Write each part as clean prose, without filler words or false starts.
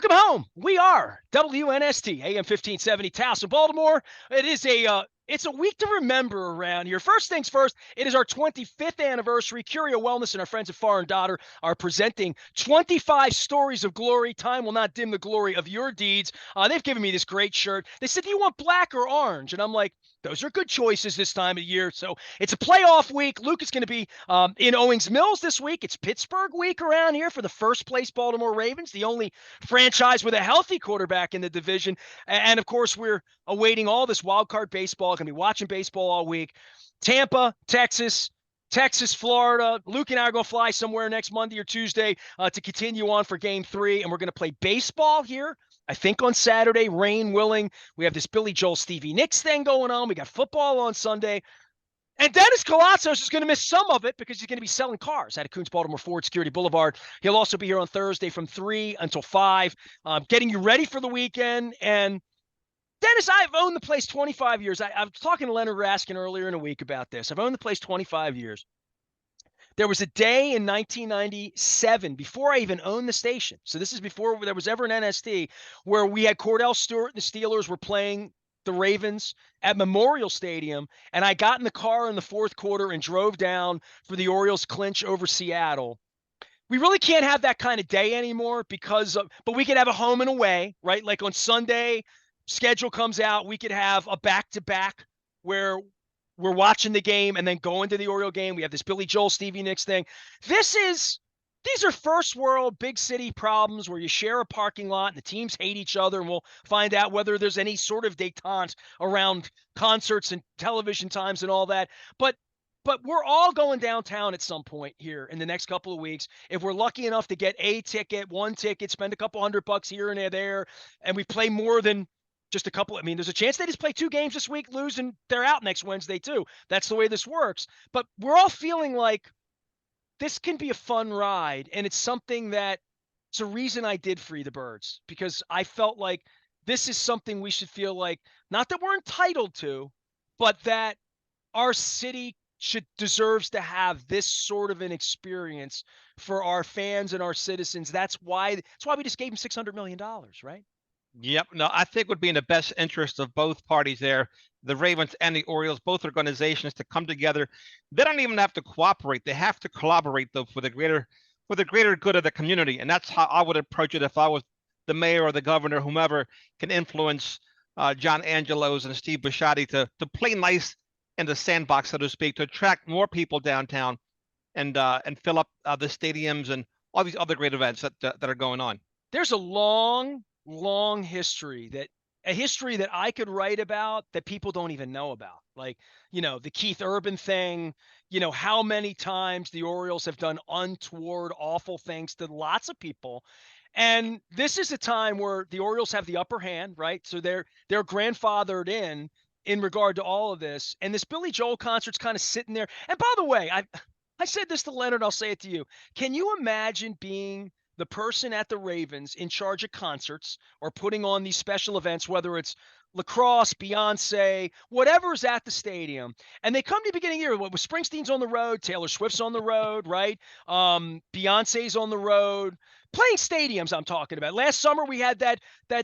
Welcome home. We are WNST, AM 1570, Taos in Baltimore. It is it's a week to remember around here. First things first, it is our 25th anniversary. Curio Wellness and our friends at Far and Daughter are presenting 25 stories of glory. Time will not dim the glory of your deeds. They've given me this great shirt. They said, do you want black or orange? And I'm like, those are good choices this time of year. So it's a playoff week. Luke is going to be in Owings Mills this week. It's Pittsburgh week around here for the first place Baltimore Ravens, the only franchise with a healthy quarterback in the division. And of course, we're awaiting all this wild card baseball. Going to be watching baseball all week. Tampa, Texas, Florida. Luke and I are going to fly somewhere next Monday or Tuesday to continue on for Game 3. And we're going to play baseball here, I think, on Saturday, rain willing. We have this Billy Joel, Stevie Nicks thing going on. We got football on Sunday. And Dennis Koulatsos is going to miss some of it because he's going to be selling cars at Coons Baltimore Ford Security Boulevard. He'll also be here on Thursday from 3 until 5, getting you ready for the weekend. And Dennis, I've owned the place 25 years. I was talking to Leonard Raskin earlier in a week about this. I've owned the place 25 years. There was a day in 1997, before I even owned the station, so this is before there was ever an NST, where we had Cordell Stewart and the Steelers were playing the Ravens at Memorial Stadium, and I got in the car in the fourth quarter and drove down for the Orioles clinch over Seattle. We really can't have that kind of day anymore but we could have a home and away, right? Like on Sunday, schedule comes out, we could have a back-to-back where we're watching the game and then going to the Oriole game. We have this Billy Joel, Stevie Nicks thing. These are first world, big city problems where you share a parking lot and the teams hate each other, and we'll find out whether there's any sort of detente around concerts and television times and all that. But we're all going downtown at some point here in the next couple of weeks. If we're lucky enough to get one ticket, spend a couple $100 here and there, and we play more than just a couple. I mean, there's a chance they just play 2 games this week, lose, and they're out next Wednesday too. That's the way this works. But we're all feeling like this can be a fun ride, and it's something that it's a reason I did Free the Birds, because I felt like this is something we should feel like, not that we're entitled to, but that our city deserves to have this sort of an experience for our fans and our citizens. That's why we just gave them $600 million, right? Yep. No, I think would be in the best interest of both parties there, the Ravens and the Orioles, both organizations, to come together. They don't even have to cooperate. They have to collaborate, though, for the greater good of the community. And that's how I would approach it if I was the mayor or the governor, whomever can influence John Angelos and Steve Bisciotti to play nice in the sandbox, so to speak, to attract more people downtown and fill up the stadiums and all these other great events that are going on. There's a long history that I could write about that people don't even know about. Like, the Keith Urban thing, how many times the Orioles have done untoward, awful things to lots of people. And this is a time where the Orioles have the upper hand, right? So they're grandfathered in regard to all of this. And this Billy Joel concert's kind of sitting there. And by the way, I said this to Leonard, I'll say it to you. Can you imagine being the person at the Ravens in charge of concerts or putting on these special events, whether it's lacrosse, Beyonce, whatever's at the stadium, and they come to the beginning of the year, with Springsteen's on the road, Taylor Swift's on the road, right? Beyonce's on the road, playing stadiums I'm talking about. Last summer we had that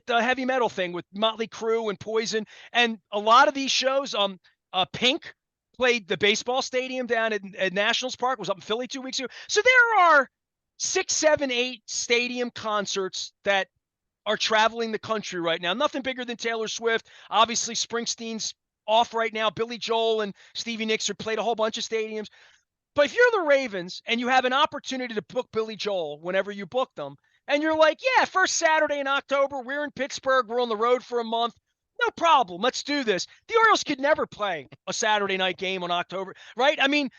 heavy metal thing with Motley Crue and Poison, and a lot of these shows, Pink played the baseball stadium down at Nationals Park, was up in Philly 2 weeks ago. So there are 6, 7, 8 stadium concerts that are traveling the country right now. Nothing bigger than Taylor Swift. Obviously, Springsteen's off right now. Billy Joel and Stevie Nicks have played a whole bunch of stadiums. But if you're the Ravens and you have an opportunity to book Billy Joel whenever you book them, and you're like, yeah, first Saturday in October, we're in Pittsburgh, we're on the road for a month, no problem, let's do this. The Orioles could never play a Saturday night game on October, right? I mean,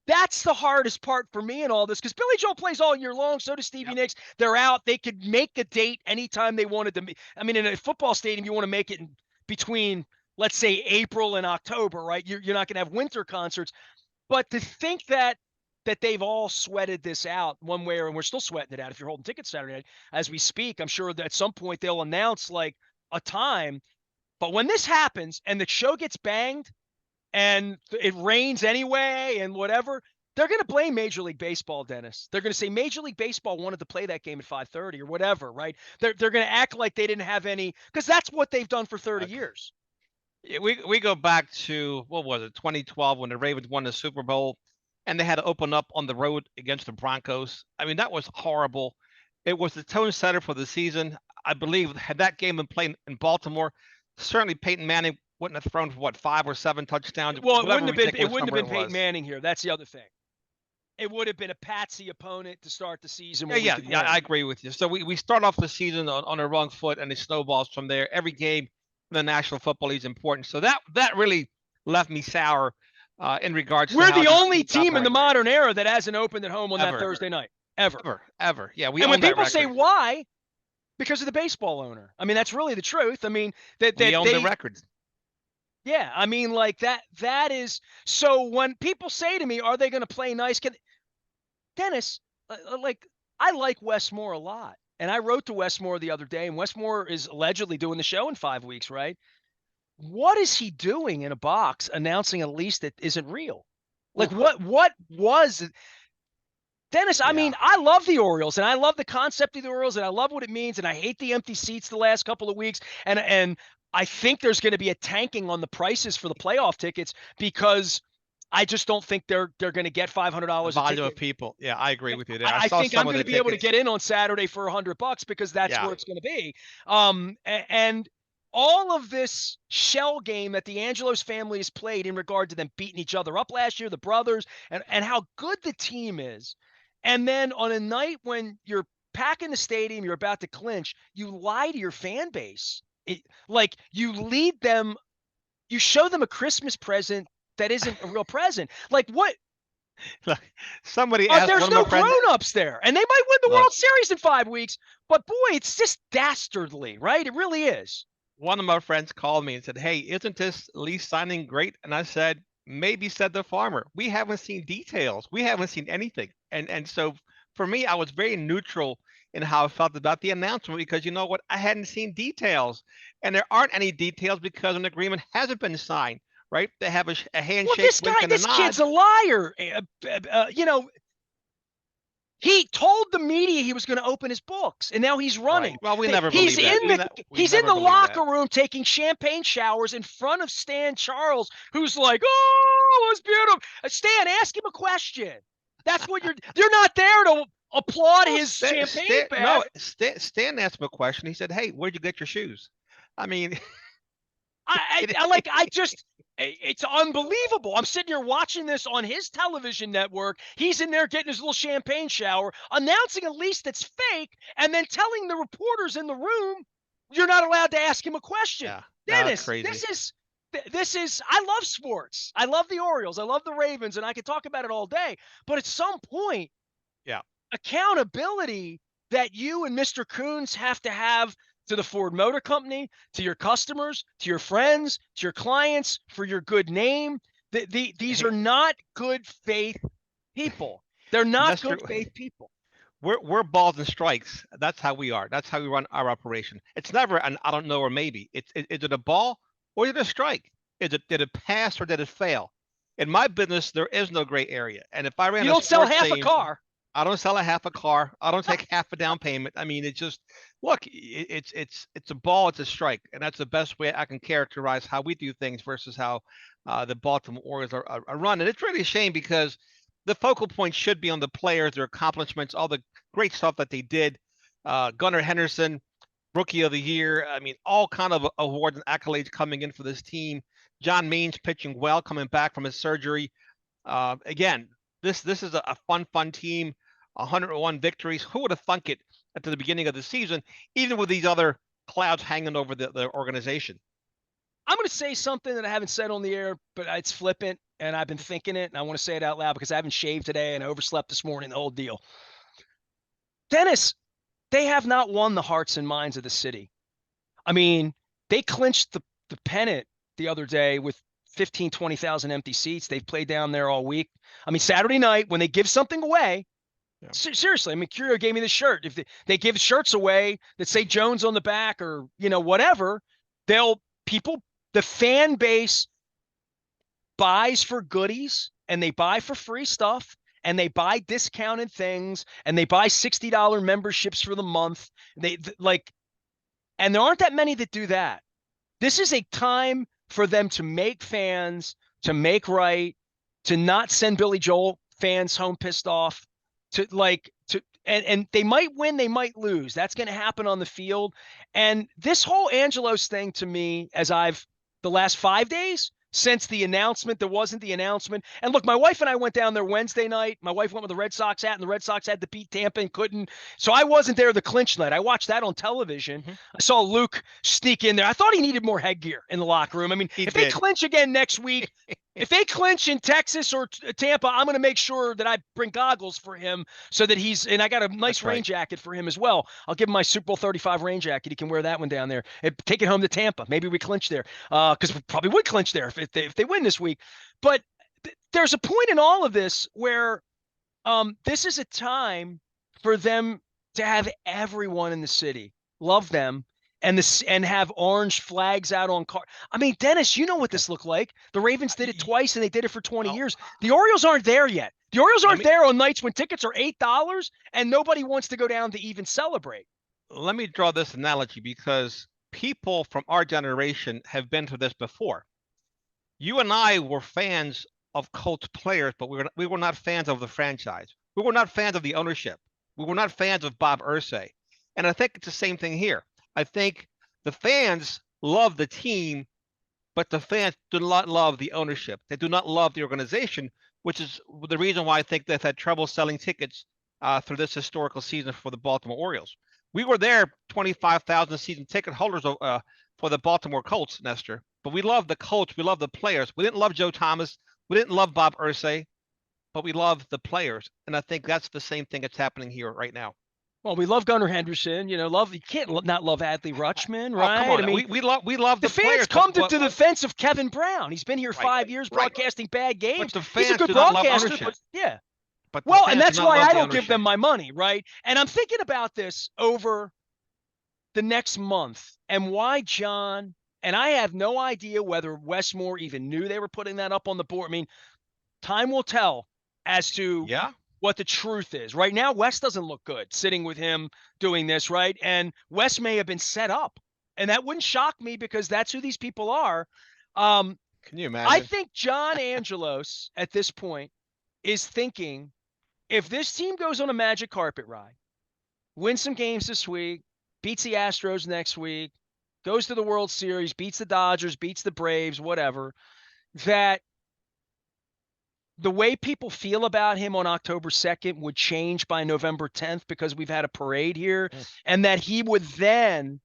that's the hardest part for me in all this, because Billy Joel plays all year long. So does Stevie Nicks. They're out. They could make a date anytime they wanted to. I mean, in a football stadium, you want to make it in between, let's say, April and October, right? You're not going to have winter concerts. But to think that they've all sweated this out one way, and we're still sweating it out if you're holding tickets Saturday night as we speak. I'm sure that at some point they'll announce like a time. But when this happens and the show gets banged, and it rains anyway and whatever, they're going to blame Major League Baseball, Dennis. They're going to say Major League Baseball wanted to play that game at 5:30 or whatever, right? They're going to act like they didn't have any, because that's what they've done for 30 years. We go back to, what was it, 2012, when the Ravens won the Super Bowl and they had to open up on the road against the Broncos. I mean, that was horrible. It was the tone setter for the season. I believe had that game been played in Baltimore, certainly Peyton Manning wouldn't have thrown for what, 5 or 7 touchdowns. Well, it wouldn't have been Peyton Manning here. That's the other thing. It would have been a patsy opponent to start the season. Yeah, I agree with you. So we start off the season on a wrong foot, and it snowballs from there. Every game in the National Football League is important. So that really left me sour in regards to we're the only team in the modern era that hasn't opened at home on that Thursday night. Ever. Yeah, and when people say why, because of the baseball owner. I mean, that's really the truth. I mean, we own the records. Yeah, I mean, like that is, so when people say to me, are they going to play nice? Dennis, like, I like Wes Moore a lot. And I wrote to Wes Moore the other day, and Wes Moore is allegedly doing the show in 5 weeks, right? What is he doing in a box announcing a lease that isn't real? Like, what was Dennis? I mean, I love the Orioles, and I love the concept of the Orioles, and I love what it means, and I hate the empty seats the last couple of weeks, and I think there's going to be a tanking on the prices for the playoff tickets, because I just don't think they're going to get $500. Volume of people. Yeah, I agree with you there. I think I'm going to be able to get in on Saturday for $100 because that's where it's going to be. And all of this shell game that the Angelos family has played in regard to them beating each other up last year, the brothers, and how good the team is. And then on a night when you're packing the stadium, you're about to clinch, you lie to your fan base. Like, you lead them, you show them a Christmas present that isn't a real present. Like, what? Look, somebody asked, there's no grown-ups there, and they might win the World Series in 5 weeks, but boy, it's just dastardly, right? It really is. One of my friends called me and said, hey, isn't this lease signing great? And I said, maybe, said the farmer. We haven't seen details. We haven't seen anything. And so for me, I was very neutral in how I felt about the announcement, because you know what? I hadn't seen details, and there aren't any details because an agreement hasn't been signed. Right? They have a handshake. Well, this kid's a liar. You know, he told the media he was going to open his books, and now he's running. Right. Well, we never believe that. He's in the locker room taking champagne showers in front of Stan Charles, who's like, "Oh, it was beautiful." Stan, ask him a question. That's what you're not there to applaud his champagne bath. No, Stan asked him a question. He said, "Hey, where'd you get your shoes?" I mean, it's unbelievable. I'm sitting here watching this on his television network. He's in there getting his little champagne shower, announcing a lease that's fake, and then telling the reporters in the room, you're not allowed to ask him a question. Yeah, Dennis, crazy. this is, I love sports. I love the Orioles. I love the Ravens, and I could talk about it all day. But at some point, accountability that you and Mr. Coons have to have to the Ford Motor Company, to your customers, to your friends, to your clients, for your good name. These are not good faith people. They're not good faith people. We're balls and strikes. That's how we are. That's how we run our operation. It's never an I don't know or maybe. Is it a ball or is it a strike? Did it pass or did it fail? In my business, there is no gray area. And if I ran you don't sell half a car. I don't sell a half a car. I don't take half a down payment. I mean, it's just, look, it's a ball, it's a strike. And that's the best way I can characterize how we do things versus how the Baltimore Orioles are run. And it's really a shame because the focal point should be on the players, their accomplishments, all the great stuff that they did. Gunnar Henderson, Rookie of the Year. I mean, all kind of awards and accolades coming in for this team. John Means pitching well, coming back from his surgery. Again, this is a fun team. 101 victories. Who would have thunk it at the beginning of the season, even with these other clouds hanging over the organization? I'm going to say something that I haven't said on the air, but it's flippant, and I've been thinking it, and I want to say it out loud because I haven't shaved today and I overslept this morning, the whole deal. Dennis, they have not won the hearts and minds of the city. I mean, they clinched the pennant the other day with 15, 20,000 empty seats. They've played down there all week. I mean, Saturday night, when they give something away, seriously, I mean, Curio gave me the shirt. If they give shirts away that say Jones on the back or, whatever, the fan base buys for goodies and they buy for free stuff. and they buy discounted things and they buy $60 memberships for the month. And there aren't that many that do that. This is a time for them to make fans, to make right, to not send Billy Joel fans home pissed off, and they might win, they might lose. That's going to happen on the field. And this whole Angelos thing to me, the last 5 days since the announcement, there wasn't the announcement. And look, my wife and I went down there Wednesday night. My wife went with the Red Sox hat, and the Red Sox had to beat Tampa and couldn't. So I wasn't there the clinch night. I watched that on television. Mm-hmm. I saw Luke sneak in there. I thought he needed more headgear in the locker room. I mean, if they clinch again next week, if they clinch in Texas or Tampa, I'm going to make sure that I bring goggles for him so that and I got a nice rain jacket for him as well. I'll give him my Super Bowl 35 rain jacket. He can wear that one down there and take it home to Tampa. Maybe we clinch there because we probably would clinch there if they win this week. But there's a point in all of this where this is a time for them to have everyone in the city love them and have orange flags out on car. I mean, Dennis, you know what this looked like. The Ravens did it twice, and they did it for 20 years. The Orioles aren't there yet. The Orioles aren't there on nights when tickets are $8 and nobody wants to go down to even celebrate. Let me draw this analogy because people from our generation have been through this before. You and I were fans of Colts players, but we were not fans of the franchise. We were not fans of the ownership. We were not fans of Bob Irsay. And I think it's the same thing here. I think the fans love the team, but the fans do not love the ownership. They do not love the organization, which is the reason why I think they've had trouble selling tickets through this historical season for the Baltimore Orioles. We were there, 25,000 season ticket holders for the Baltimore Colts, Nestor. But we love the Colts. We love the players. We didn't love Joe Thomas. We didn't love Bob Irsay, but we love the players. And I think that's the same thing that's happening here right now. Well, we love Gunnar Henderson. You can't not love Adley Rutschman, right? Come on. I mean, we love the fans players, come to the defense of Kevin Brown. He's been here 5 years broadcasting bad games. But the fans He's a good do not love broadcaster, ownership. yeah. But and that's why I don't give them my money, right? And I'm thinking about this over the next month and why John, and I have no idea whether Westmore even knew they were putting that up on the board. I mean, time will tell as to what the truth is. Right now, Wes doesn't look good sitting with him doing this, right? And Wes may have been set up. And that wouldn't shock me because that's who these people are. Can you imagine? I think John Angelos at this point is thinking, if this team goes on a magic carpet ride, wins some games this week, beats the Astros next week, goes to the World Series, beats the Dodgers, beats the Braves, whatever, that the way people feel about him on October 2nd would change by November 10th because we've had a parade here, and that he would then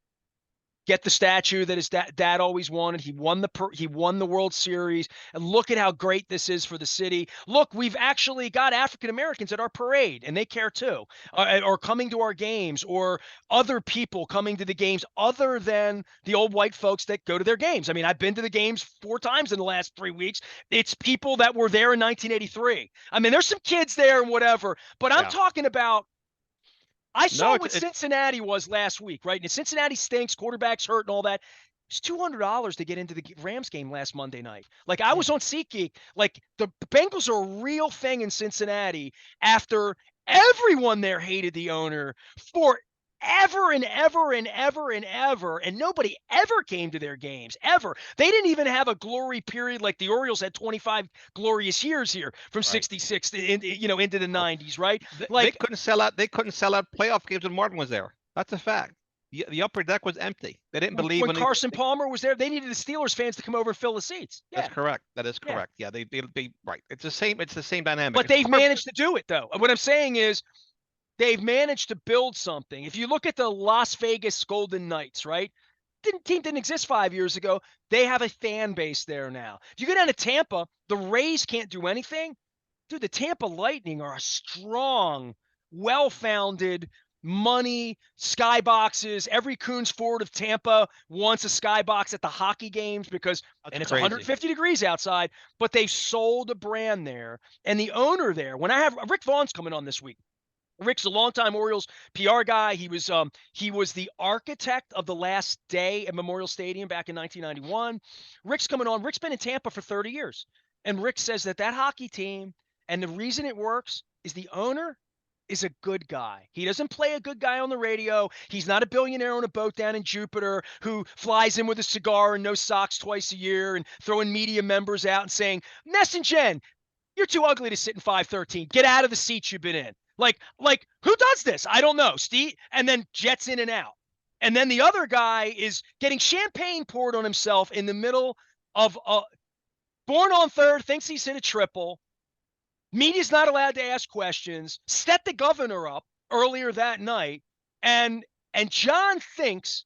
get the statue that his dad always wanted. He won the World Series, and look at how great this is for the city. Look, we've actually got African Americans at our parade, and they care too, or coming to our games, or other people coming to the games other than the old white folks that go to their games. I mean, I've been to the games 4 times in the last 3 weeks. It's people that were there in 1983. I mean, there's some kids there and whatever, but I'm talking about. I saw what Cincinnati was last week, right? And Cincinnati stinks, quarterback's hurt and all that. It's $200 to get into the Rams game last Monday night. Like, I was on SeatGeek. Like, the Bengals are a real thing in Cincinnati after everyone there hated the owner for ever and ever and ever and ever, and nobody ever came to their games, ever. They didn't even have a glory period like the Orioles had 25 glorious years here from 66 to, into the 90s, right? They couldn't sell out playoff games when Martin was there. That's a fact. The upper deck was empty. They didn't believe when Carson Palmer was there. They needed the Steelers fans to come over and fill the seats. Yeah. That's correct. That is correct. Yeah, they right. It's the same dynamic. But they've managed to do it, though. What I'm saying is, they've managed to build something. If you look at the Las Vegas Golden Knights, right? Team didn't exist 5 years ago. They have a fan base there now. If you go down to Tampa, the Rays can't do anything. Dude, the Tampa Lightning are a strong, well-founded, money, skyboxes. Every Coons Ford of Tampa wants a skybox at the hockey games because it's crazy. 150 degrees outside, but they've sold a brand there. And the owner there, when I have Rick Vaughn's coming on this week. Rick's a longtime Orioles PR guy. He was the architect of the last day at Memorial Stadium back in 1991. Rick's coming on. Rick's been in Tampa for 30 years. And Rick says that hockey team, and the reason it works is the owner is a good guy. He doesn't play a good guy on the radio. He's not a billionaire on a boat down in Jupiter who flies in with a cigar and no socks twice a year and throwing media members out and saying, Ness and Jen, you're too ugly to sit in 513. Get out of the seat you've been in. Like who does this? I don't know, Steve. And then jets in and out. And then the other guy is getting champagne poured on himself in the middle of born on third, thinks he's hit a triple. Media's not allowed to ask questions. Set the governor up earlier that night, and John thinks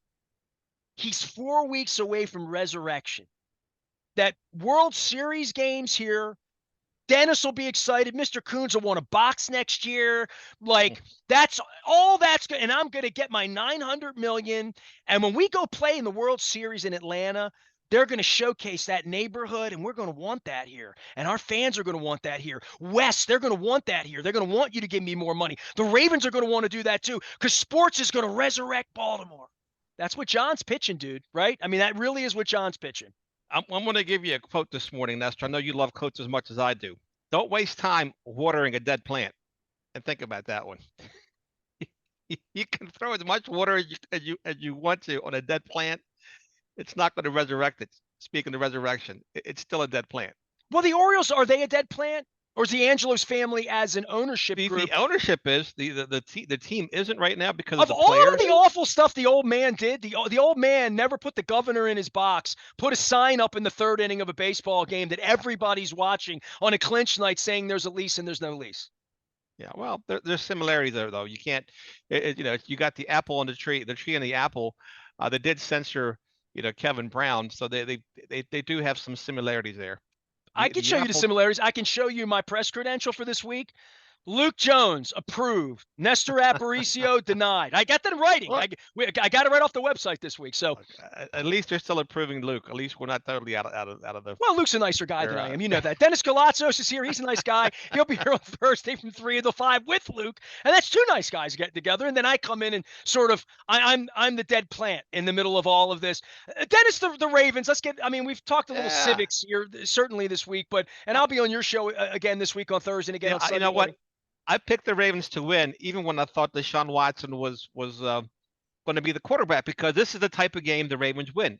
he's 4 weeks away from resurrection. That World Series games here, Dennis will be excited. Mr. Coons will want a box next year. Like that's good. And I'm going to get my $900 million. And when we go play in the World Series in Atlanta, they're going to showcase that neighborhood, and we're going to want that here. And our fans are going to want that here. West, they're going to want that here. They're going to want you to give me more money. The Ravens are going to want to do that too, because sports is going to resurrect Baltimore. That's what John's pitching, dude, right? I mean, that really is what John's pitching. I'm going to give you a quote this morning, Nestor. I know you love quotes as much as I do. Don't waste time watering a dead plant. And think about that one. You can throw as much water as you want to on a dead plant. It's not going to resurrect it. Speaking of resurrection, it's still a dead plant. Well, the Orioles, are they a dead plant? Or is the Angelos family as an ownership group? The ownership is. The team isn't right now because of the all players. Of the awful stuff the old man did. The old man never put the governor in his box, put a sign up in the third inning of a baseball game that everybody's watching on a clinch night saying there's a lease and there's no lease. Yeah, well, there's similarities there, though. You can't, you got the apple on the tree and the apple. They did censor, Kevin Brown, so they do have some similarities there. I can show you the similarities. I can show you my press credential for this week. Luke Jones approved. Nestor Aparicio denied. I got that in writing. I got it right off the website this week. So at least they're still approving Luke. At least we're not totally out of the. Well, Luke's a nicer guy than I am. You know that. Dennis Koulatsos is here. He's a nice guy. He'll be here on Thursday from 3 until 5 with Luke, and that's two nice guys getting together. And then I come in and sort of I'm the dead plant in the middle of all of this. Dennis, the Ravens. Let's get. I mean, we've talked a little civics here certainly this week, and I'll be on your show again this week on Thursday and again on Sunday. You know what? I picked the Ravens to win, even when I thought Deshaun Watson was going to be the quarterback, because this is the type of game the Ravens win.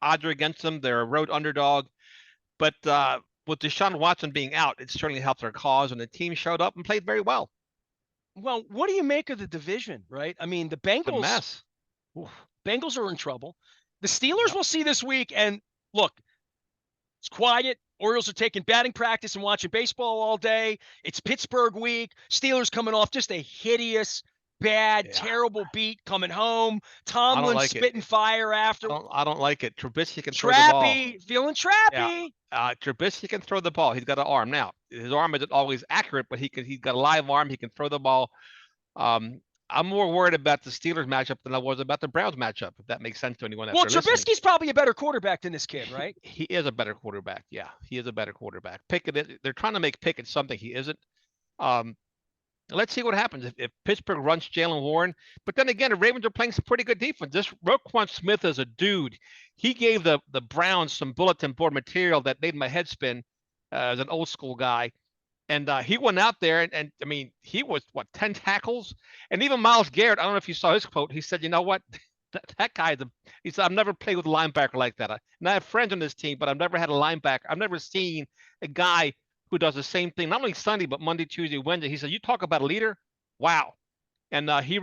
Odds are against them; they're a road underdog. But with Deshaun Watson being out, it certainly helped their cause, and the team showed up and played very well. Well, what do you make of the division? Right? I mean, the Bengals. A mess. Bengals are in trouble. The Steelers we'll see this week, and look, it's quiet. Orioles are taking batting practice and watching baseball all day. It's Pittsburgh week. Steelers coming off just a hideous, bad, terrible beat coming home. Tomlin spitting fire after. I don't like it. Trubisky can throw the ball. Feeling trappy. Yeah. Trubisky can throw the ball. He's got an arm. Now, his arm isn't always accurate, but he's got a live arm. He can throw the ball. I'm more worried about the Steelers matchup than I was about the Browns matchup, if that makes sense to anyone. Well, Trubisky's probably a better quarterback than this kid, right? He is a better quarterback. Yeah, he is a better quarterback. Pickett, they're trying to make Pickett something he isn't. Let's see what happens if Pittsburgh runs Jalen Warren. But then again, the Ravens are playing some pretty good defense. This Roquan Smith is a dude. He gave the Browns some bulletin board material that made my head spin as an old school guy. And he went out there and I mean, he was 10 tackles, and even Myles Garrett. I don't know if you saw his quote. He said, "You know what, that guy." He said, "I've never played with a linebacker like that. And I have friends on this team, but I've never had a linebacker. I've never seen a guy who does the same thing, not only Sunday but Monday, Tuesday, Wednesday." He said, "You talk about a leader, wow." And he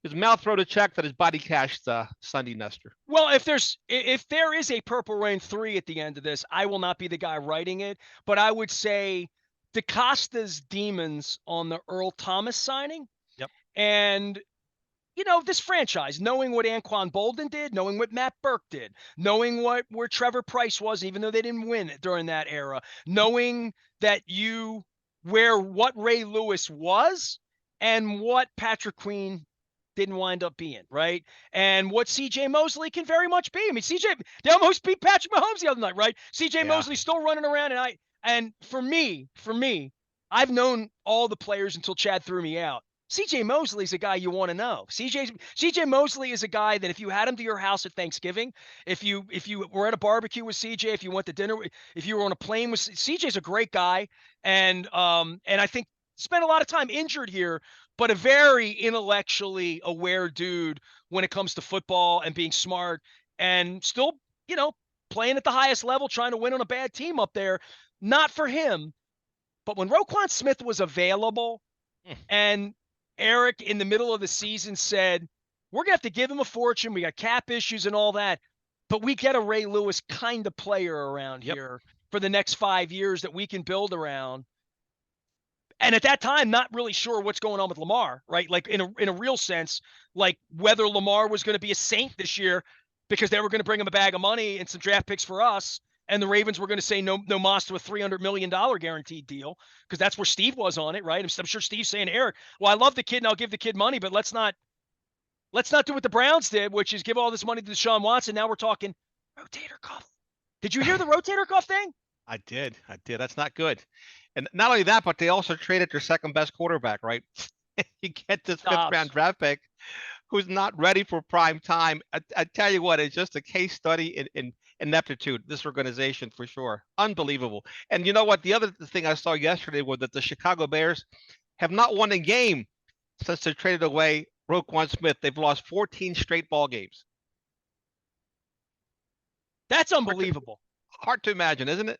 his mouth wrote a check that his body cashed Sunday, Nestor. Well, if there is a Purple Rain 3 at the end of this, I will not be the guy writing it, but I would say DaCosta's demons on the Earl Thomas signing. Yep. And, this franchise, knowing what Anquan Bolden did, knowing what Matt Burke did, knowing where Trevor Price was, even though they didn't win it during that era, knowing that what Ray Lewis was and what Patrick Queen didn't wind up being, right? And what C.J. Mosley can very much be. I mean, they almost beat Patrick Mahomes the other night, right? C.J. Mosley's still running around, and for me, I've known all the players until Chad threw me out. C.J. Mosley is a guy you want to know. C.J. Mosley is a guy that if you had him to your house at Thanksgiving, if you were at a barbecue with C.J., if you went to dinner, if you were on a plane with C.J.'s a great guy, and I think spent a lot of time injured here, but a very intellectually aware dude when it comes to football and being smart and still, playing at the highest level, trying to win on a bad team up there. Not for him. But when Roquan Smith was available and Eric in the middle of the season said, we're going to have to give him a fortune. We got cap issues and all that. But we get a Ray Lewis kind of player around here for the next 5 years that we can build around. And at that time, not really sure what's going on with Lamar, right? Like in a real sense, like whether Lamar was going to be a saint this year because they were going to bring him a bag of money and some draft picks for us. And the Ravens were going to say no Moss to a $300 million guaranteed deal because that's where Steve was on it, right? I'm sure Steve's saying to Eric, well, I love the kid and I'll give the kid money, but let's not do what the Browns did, which is give all this money to Deshaun Watson. Now we're talking rotator cuff. Did you hear the rotator cuff thing? I did. That's not good. And not only that, but they also traded their second best quarterback, right? You get this fifth round draft pick who's not ready for prime time. I tell you what, it's just a case study in ineptitude, this organization for sure. Unbelievable. And you know what? The other thing I saw yesterday was that the Chicago Bears have not won a game since they traded away Roquan Smith. They've lost 14 straight ball games. That's unbelievable. Hard to imagine, isn't it?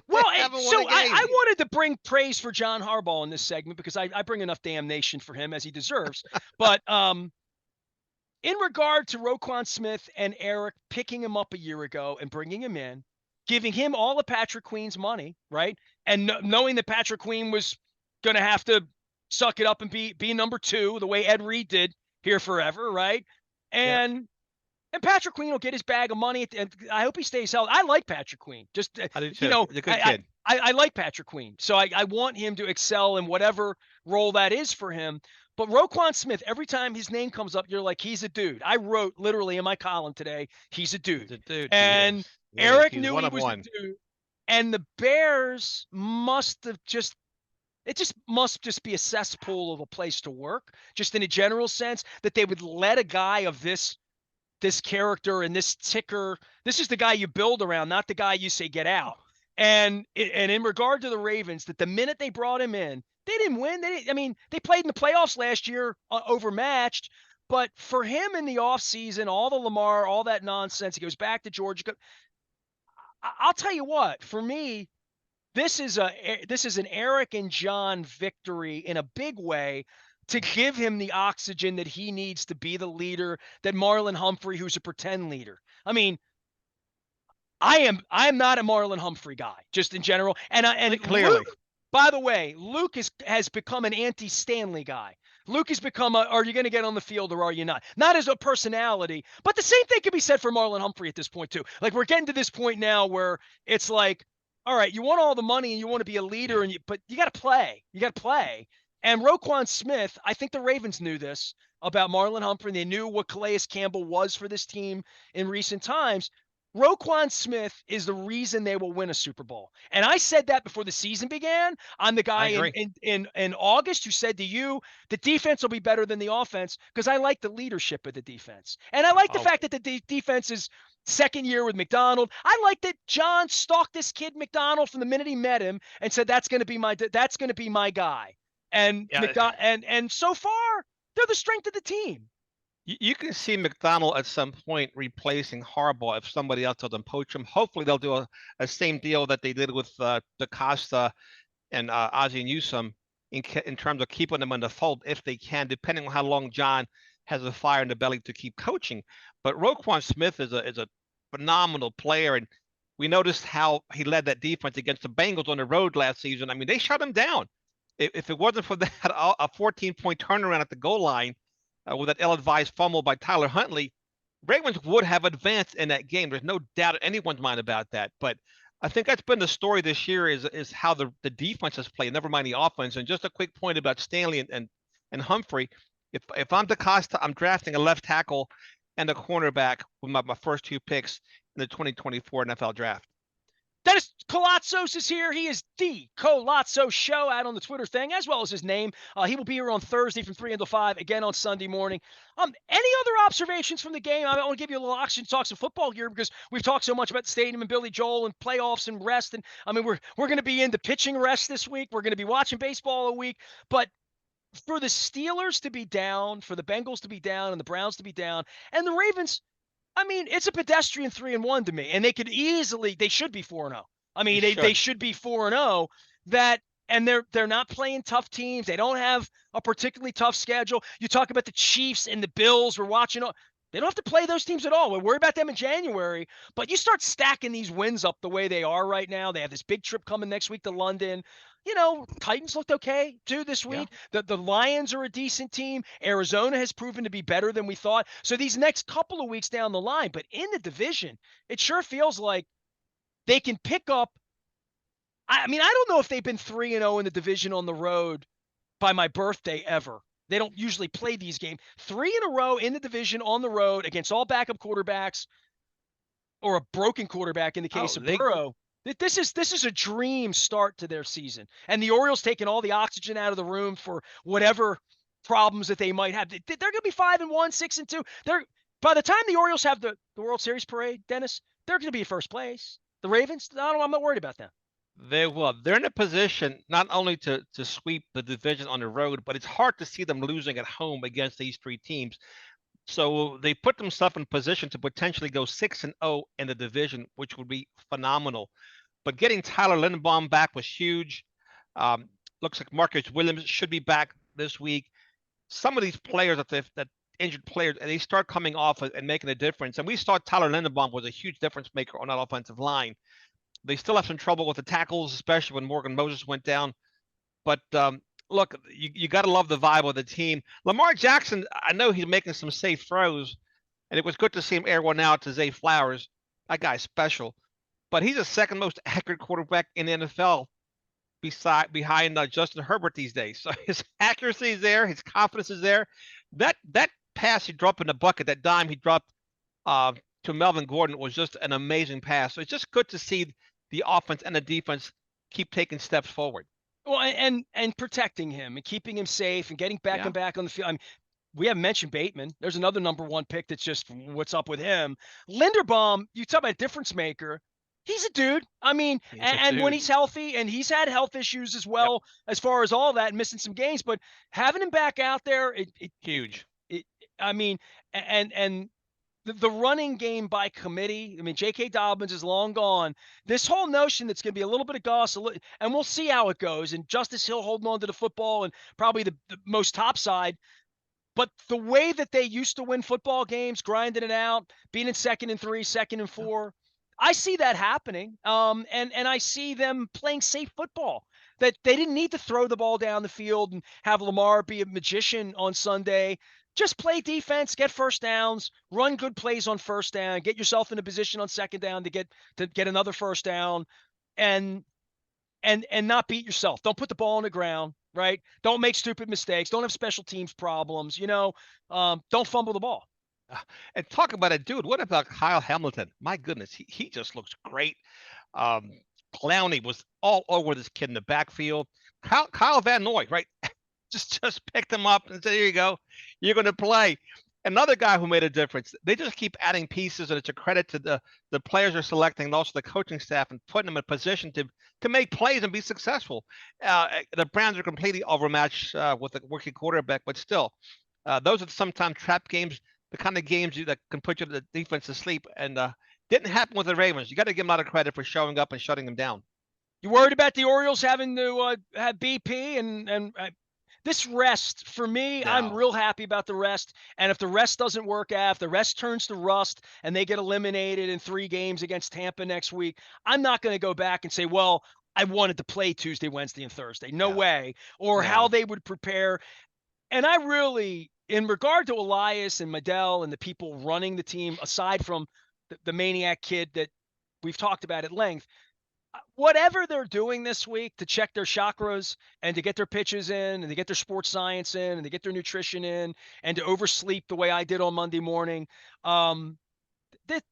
Well, so I wanted to bring praise for John Harbaugh in this segment because I bring enough damnation for him as he deserves. But in regard to Roquan Smith and Eric picking him up a year ago and bringing him in, giving him all of Patrick Queen's money, right? And knowing that Patrick Queen was going to have to suck it up and be number 2 the way Ed Reed did here forever, right? And Patrick Queen will get his bag of money, and I hope he stays healthy. I like Patrick Queen. Just, I do too. He's a good kid. I like Patrick Queen. So I want him to excel in whatever role that is for him. But Roquan Smith, every time his name comes up, you're like, he's a dude. I wrote literally in my column today, he's a dude. He's a dude. And Eric knew he was a dude. And the Bears must just be a cesspool of a place to work, just in a general sense, that they would let a guy of this character and this ticker. This is the guy you build around, not the guy you say get out. And in regard to the Ravens, that the minute they brought him in, they didn't win. They played in the playoffs last year, overmatched. But for him in the offseason, all the Lamar, all that nonsense, he goes back to Georgia. I'll tell you what, for me, this is an Eric and John victory in a big way, to give him the oxygen that he needs to be the leader that Marlon Humphrey, who's a pretend leader. I mean, I am not a Marlon Humphrey guy, just in general. And clearly, Luke, by the way, Luke has become an anti-Stanley guy. Luke has become are you going to get on the field or are you not? Not as a personality, but the same thing can be said for Marlon Humphrey at this point too. Like, we're getting to this point now where it's like, all right, you want all the money and you want to be a leader, but you got to play. You got to play. And Roquan Smith, I think the Ravens knew this about Marlon Humphrey. They knew what Calais Campbell was for this team in recent times. Roquan Smith is the reason they will win a Super Bowl. And I said that before the season began. I'm the guy in August who said to you, the defense will be better than the offense, because I like the leadership of the defense. And I like the fact that the defense is second year with McDonald. I like that John stalked this kid McDonald from the minute he met him and said, that's going to be my guy. And and so far, they're the strength of the team. You can see McDonald at some point replacing Harbaugh if somebody else doesn't poach him. Hopefully, they'll do a same deal that they did with DaCosta and Ozzie Newsome in terms of keeping them in the fold if they can, depending on how long John has a fire in the belly to keep coaching. But Roquan Smith is a phenomenal player, and we noticed how he led that defense against the Bengals on the road last season. I mean, they shut him down. If it wasn't for that, a 14-point turnaround at the goal line with that ill-advised fumble by Tyler Huntley, Ravens would have advanced in that game. There's no doubt in anyone's mind about that. But I think that's been the story this year is how the defense has played, never mind the offense. And just a quick point about Stanley and Humphrey. If I'm DaCosta, I'm drafting a left tackle and a cornerback with my first 2 picks in the 2024 NFL draft. Dennis Koulatsos is here. He is the Koulatsos Show out on the Twitter thing, as well as his name. He will be here on Thursday from 3 until 5, again on Sunday morning. Any other observations from the game? I want to give you a little oxygen to talk some football here because we've talked so much about the stadium and Billy Joel and playoffs and rest. And I mean, we're going to be into pitching rest this week. We're going to be watching baseball a week. But for the Steelers to be down, for the Bengals to be down, and the Browns to be down, and the Ravens, I mean, it's a pedestrian 3-1 to me, and they should be 4-0. I They mean, they should. should be 4-0. That and they're not playing tough teams. They don't have a particularly tough schedule. You talk about the Chiefs and the Bills. We're watching. They don't have to play those teams at all. We worry about them in January, but you start stacking these wins up the way they are right now. They have this big trip coming next week to London. Titans looked okay too this Yeah. week. The Lions are a decent team. Arizona has proven to be better than we thought. So these next couple of weeks down the line, but in the division, it sure feels like they can pick up. I mean, I don't know if they've been 3-0 in the division on the road by my birthday ever. They don't usually play these games. 3 in a row in the division on the road against all backup quarterbacks or a broken quarterback in the Oh, case of Burrow. This is a dream start to their season. And the Orioles taking all the oxygen out of the room for whatever problems that they might have. They're going to be 5-1, 6-2. By the time the Orioles have the World Series parade, Dennis, they're going to be in first place. The Ravens, I'm not worried about them. they will. They're in a position not only to sweep the division on the road, but it's hard to see them losing at home against these three teams. So they put themselves in position to potentially go 6-0 in the division, which would be phenomenal. But getting Tyler Linderbaum back was huge. Looks like Marcus Williams should be back this week. Some of these players that injured players, and they start coming off and making a difference. And we saw Tyler Linderbaum was a huge difference maker on that offensive line. They still have some trouble with the tackles, especially when Morgan Moses went down. But look, you got to love the vibe of the team. Lamar Jackson, I know he's making some safe throws, and it was good to see him air one out to Zay Flowers. That guy's special. But he's the second most accurate quarterback in the NFL behind Justin Herbert these days. So his accuracy is there, his confidence is there. That pass he dropped in the bucket, that dime he dropped to Melvin Gordon was just an amazing pass. So it's just good to see the offense and the defense keep taking steps forward. Well, and protecting him and keeping him safe and getting back and back on the field. I mean, we haven't mentioned Bateman. There's another number one pick that's just what's up with him. Linderbaum, you talk about a difference maker. He's a dude. I mean, and when he's healthy, and he's had health issues as well, as far as all that, missing some games, but having him back out there, huge. I mean, and the running game by committee. I mean, J.K. Dobbins is long gone. This whole notion that's going to be a little bit of Goss, and we'll see how it goes. And Justice Hill holding on to the football and probably the most top side. But the way that they used to win football games, grinding it out, being in 2nd and 3, 2nd and 4, I see that happening. And I see them playing safe football. That they didn't need to throw the ball down the field and have Lamar be a magician on Sunday. Just play defense, get first downs, run good plays on first down, get yourself in a position on second down to get another first down, and not beat yourself. Don't put the ball on the ground, right? Don't make stupid mistakes. Don't have special teams problems. Don't fumble the ball. And talk about a dude. What about Kyle Hamilton? My goodness, he just looks great. Clowney was all over this kid in the backfield. Kyle Van Noy, right? just picked him up and said, "Here you go, you're going to play." Another guy who made a difference. They just keep adding pieces, and it's a credit to the players they're selecting, and also the coaching staff, and putting them in a position to make plays and be successful. The Browns are completely overmatched with a rookie quarterback, but still, those are sometimes trap games, the kind of games that can put the defense to sleep. And didn't happen with the Ravens. You got to give them a lot of credit for showing up and shutting them down. You worried about the Orioles having to have BP and this rest, for me, No. I'm real happy about the rest. And if the rest doesn't work out, if the rest turns to rust and they get eliminated in 3 games against Tampa next week, I'm not going to go back and say, well, I wanted to play Tuesday, Wednesday, and Thursday. No way. Or how they would prepare. And I really, in regard to Elias and Medell and the people running the team, aside from the maniac kid that we've talked about at length, whatever they're doing this week to check their chakras and to get their pitches in and to get their sports science in and to get their nutrition in and to oversleep the way I did on Monday morning,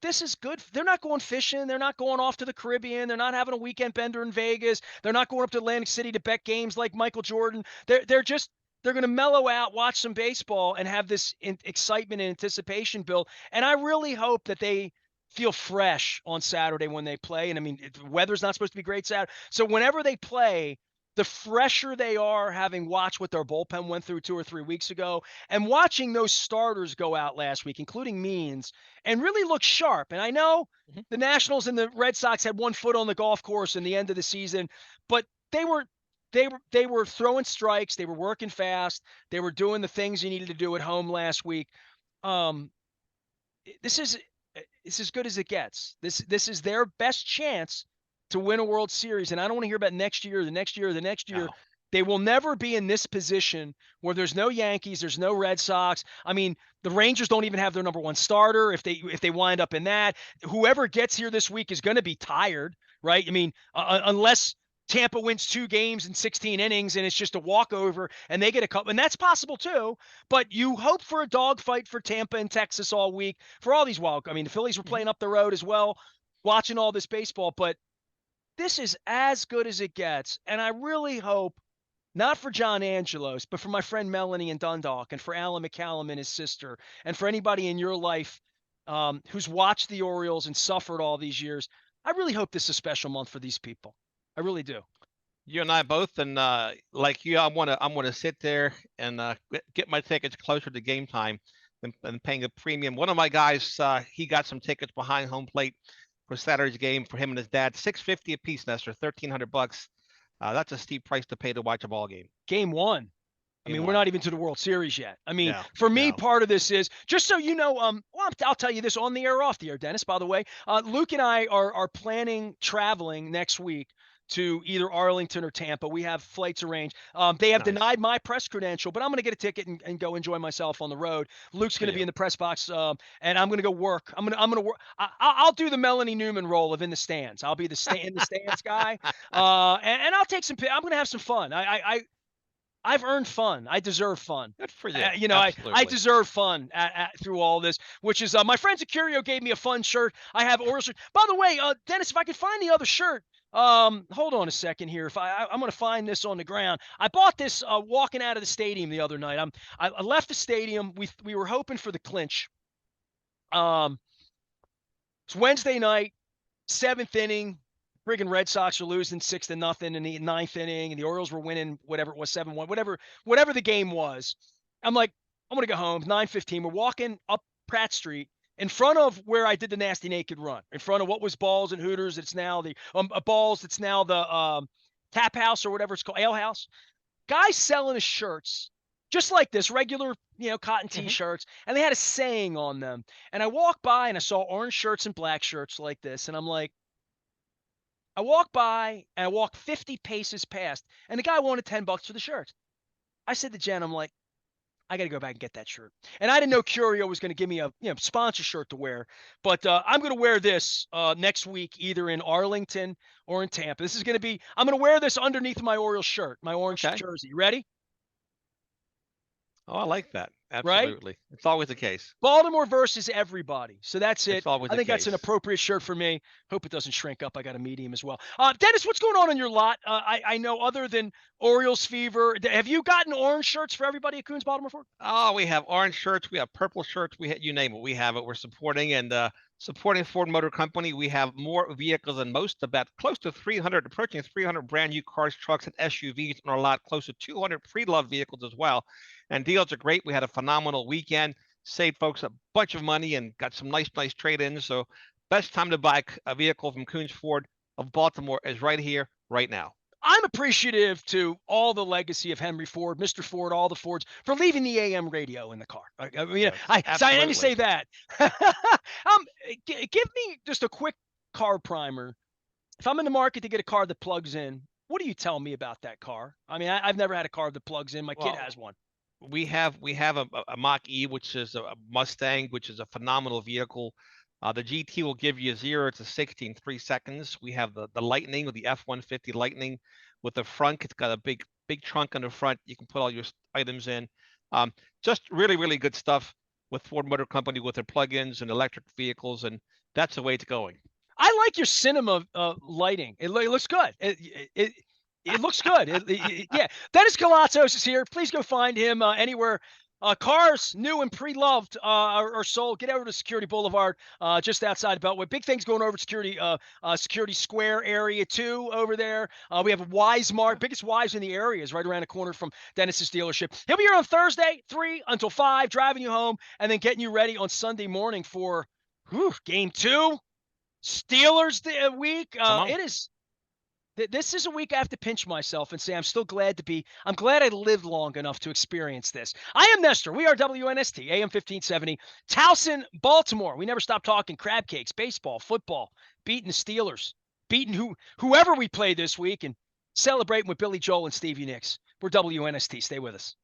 this is good. They're not going fishing. They're not going off to the Caribbean. They're not having a weekend bender in Vegas. They're not going up to Atlantic City to bet games like Michael Jordan. They're going to mellow out, watch some baseball, and have this excitement and anticipation build. And I really hope that they feel fresh on Saturday when they play. And I mean, the weather's not supposed to be great Saturday. So whenever they play, the fresher they are, having watched what their bullpen went through 2 or 3 weeks ago, and watching those starters go out last week, including Means, and really look sharp. And I know Mhm. the Nationals and the Red Sox had one foot on the golf course in the end of the season, but they were throwing strikes, they were working fast, they were doing the things you needed to do at home last week. Um, this is it's as good as it gets. This is their best chance to win a World Series, and I don't want to hear about next year, the next year, the next year. No. They will never be in this position where there's no Yankees, there's no Red Sox. I mean, the Rangers don't even have their number one starter. If they wind up in that, whoever gets here this week is going to be tired, right? I mean, unless Tampa wins 2 games in 16 innings and it's just a walkover and they get a couple, and that's possible too. But you hope for a dogfight for Tampa and Texas all week for all these wild. I mean, the Phillies were Mhm. playing up the road as well, watching all this baseball. But this is as good as it gets, and I really hope not for John Angelos, but for my friend Melanie in Dundalk, and for Alan McCallum and his sister, and for anybody in your life who's watched the Orioles and suffered all these years. I really hope this is a special month for these people. I really do. You and I both, and like you, I'm gonna sit there and get my tickets closer to game time than paying a premium. One of my guys, he got some tickets behind home plate for Saturday's game for him and his dad, $650 a piece, Nestor, $1,300. That's a steep price to pay to watch a ball game. Game one. I Game mean, we're one. not even to the World Series yet. I mean, No, for me, no. part of this is just so you know. Well, I'll tell you this on the air, or off the air, Dennis. By the way, Luke and I are planning traveling next week to either Arlington or Tampa. We have flights arranged. They have Nice. denied my press credential, but I'm going to get a ticket and go enjoy myself on the road. Luke's Good for going to be you. in the press box, and I'm going to go work. I'm going to work. I'll do the Melanie Newman role of in the stands. I'll be the in the stands guy, and I'll take some. I'm going to have some fun. I've earned fun. I deserve fun. Good for you. I Absolutely. deserve fun through all this, which is my friends at Curio gave me a fun shirt. I have Orioles shirt. By the way, Dennis, if I could find the other shirt, hold on a second here. If I'm going to find this on the ground. I bought this walking out of the stadium the other night. I left the stadium. We were hoping for the clinch. It's Wednesday night. 7th inning, friggin' Red Sox are losing 6-0 in the 9th inning, and the Orioles were winning whatever it was, 7-1, whatever the game was. I'm like, I'm gonna go home. 9:15. We're walking up Pratt Street in front of where I did the nasty naked run, in front of what was Balls and Hooters. It's now the Balls. It's now the Tap House or whatever it's called, Ale House. Guys selling his shirts, just like this, regular, cotton Hmm. T-shirts, and they had a saying on them. And I walked by and I saw orange shirts and black shirts like this, and I'm like, I walked by and I walked 50 paces past, and the guy wanted $10 for the shirt. I said to Jen, I'm like, I got to go back and get that shirt. And I didn't know Curio was going to give me a sponsor shirt to wear, but I'm going to wear this next week, either in Arlington or in Tampa. This is going to be, I'm going to wear this underneath my Orioles shirt, my orange Okay. jersey. You ready? Oh, I like that. Right? Absolutely. It's always the case. Baltimore versus everybody. So that's it. It's always I the think that's an case. appropriate shirt for me. Hope it doesn't shrink up. I got a medium as well. Dennis, what's going on in your lot? I know other than Orioles fever, have you gotten orange shirts for everybody at Coons Baltimore Ford? Oh, we have orange shirts, we have purple shirts, you name it, we have it. We're supporting and supporting Ford Motor Company. We have more vehicles than most, about close to 300, approaching 300 brand new cars, trucks, and SUVs in our lot, close to 200 pre-loved vehicles as well. And deals are great. We had a phenomenal weekend, saved folks a bunch of money, and got some nice trade-ins. So, best time to buy a vehicle from Coons Ford of Baltimore is right here, right now. I'm appreciative to all the legacy of Henry Ford, Mr. Ford, all the Fords for leaving the AM radio in the car. I mean, Yes, so I didn't absolutely. say that. Give me just a quick car primer. If I'm in the market to get a car that plugs in, what do you tell me about that car? I mean, I've never had a car that plugs in. My kid Well, has one. we have a Mach E, which is a Mustang, which is a phenomenal vehicle. The GT will give you 0 to 60 in 3 seconds. We have the Lightning, with the F-150 Lightning, with the front. It's got a big trunk on the front. You can put all your items in. Just really good stuff. with Ford Motor Company with their plug-ins and electric vehicles, and that's the way it's going. I like your cinema lighting. It looks good. It looks good. Yeah. Dennis Koulatsos is here. Please go find him anywhere. Cars, new and pre-loved, are sold. Get over to Security Boulevard, just outside Beltway. Big things going over at Security Square area too. Over there, we have a Wise Mart, biggest Wise in the area, is right around the corner from Dennis's dealership. He'll be here on Thursday, 3 until 5, driving you home, and then getting you ready on Sunday morning for Game 2. Steelers week. It is. This is a week I have to pinch myself and say I'm glad I lived long enough to experience this. I am Nestor. We are WNST, AM 1570, Towson, Baltimore. We never stop talking crab cakes, baseball, football, beating the Steelers, beating whoever we play this week, and celebrating with Billy Joel and Stevie Nicks. We're WNST. Stay with us.